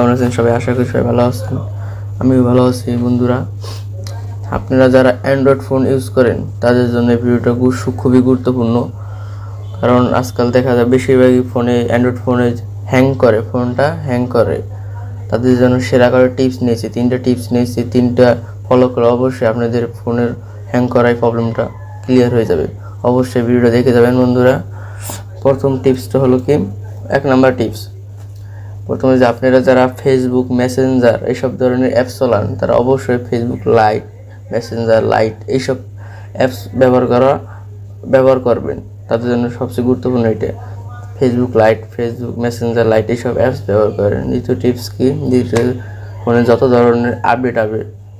কেমন আছেন সবাই? আশা করি সবাই ভালো আছেন। আমিও ভালো আছি বন্ধুরা। আপনারা যারা অ্যান্ড্রয়েড ফোন ইউজ করেন তাদের জন্য এই ভিডিওটা খুবই গুরুত্বপূর্ণ। কারণ আজকাল দেখা যায় বেশিরভাগই অ্যান্ড্রয়েড ফোনে ফোনটা হ্যাং করে। তাদের জন্য সেরা করে টিপস নিয়েছি, 3টা টিপস নিয়েছি। 3টা ফলো করে অবশ্যই আপনাদের ফোনের হ্যাং করার প্রবলেমটা ক্লিয়ার হয়ে যাবে। অবশ্যই ভিডিওটা দেখে যাবেন বন্ধুরা। প্রথম টিপসটা হলো কি, 1 নাম্বার টিপস। প্রথমে যে আপনারা যারা ফেসবুক, মেসেঞ্জার এইসব ধরনের অ্যাপস চালান তারা অবশ্যই ফেসবুক লাইট, মেসেঞ্জার লাইট এইসব অ্যাপস ব্যবহার করবেন। তাদের জন্য সবচেয়ে গুরুত্বপূর্ণ এটা। Facebook light, Facebook Messenger light এইসব অ্যাপস ব্যবহার করেন। দ্বিতীয় টিপস কি, ফোনে যত ধরনের update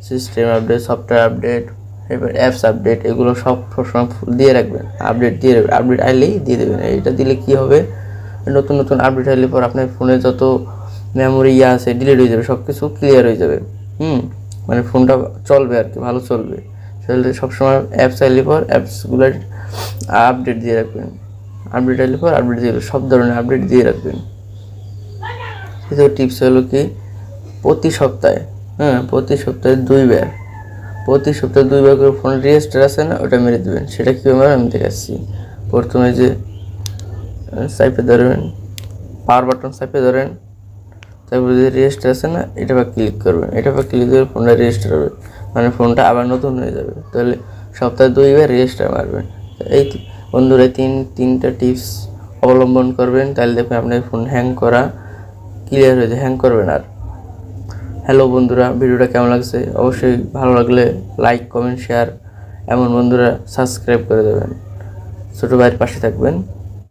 system update, software update, এবার অ্যাপস আপডেট, এগুলো সবসময় দিয়ে রাখবেন। আপডেট আইলেই দিয়ে দেবেন। এটা দিলে কি হবে, নতুন আপডেট আইলে পর আপনার ফোনে যত মেমোরি আছে ডিলিট হয়ে যাবে, সব কিছু ক্লিয়ার হয়ে যাবে। মানে ফোনটা চলবে আর কি, ভালো চলবে। তাহলে সবসময় অ্যাপস আইলে পর অ্যাপসগুলোর আপডেট দিয়ে রাখবেন। আপডেট আইলে পর আপডেট দিয়ে সব ধরনের আপডেট দিয়ে রাখবেন। তৃতীয় টিপস হলো কি, প্রতি সপ্তাহে 2 বার করে ফোনের রেজিস্টার আছে না, ওটা মেরে দেবেন। সেটা কীভাবে আমি দেখাচ্ছি। প্রথমে যে চাপে ধরবেন, পাওয়ার বাটন চাপে ধরেন, তারপরে যে রেজিস্টার আছে না, এটা বা ক্লিক করবেন। এটা বা ক্লিক করে ফোনটা রেজিস্টার হবে, মানে ফোনটা আবার নতুন হয়ে যাবে। তাহলে সপ্তাহে 2 বার রেজিস্টার মারবেন। এই বন্ধুরা 3টা টিপস অবলম্বন করবেন, তাহলে দেখবেন আপনার ফোন হ্যাং করা ক্লিয়ার হয়ে যায়, হ্যাং করবেন আর। হ্যালো বন্ধুরা, ভিডিওটা কেমন লাগছে? অবশ্যই ভালো লাগলে লাইক, কমেন্ট, শেয়ার, এমন বন্ধুরা সাবস্ক্রাইব করে দেবেন। ছোটো ভাইয়ের পাশে থাকবেন।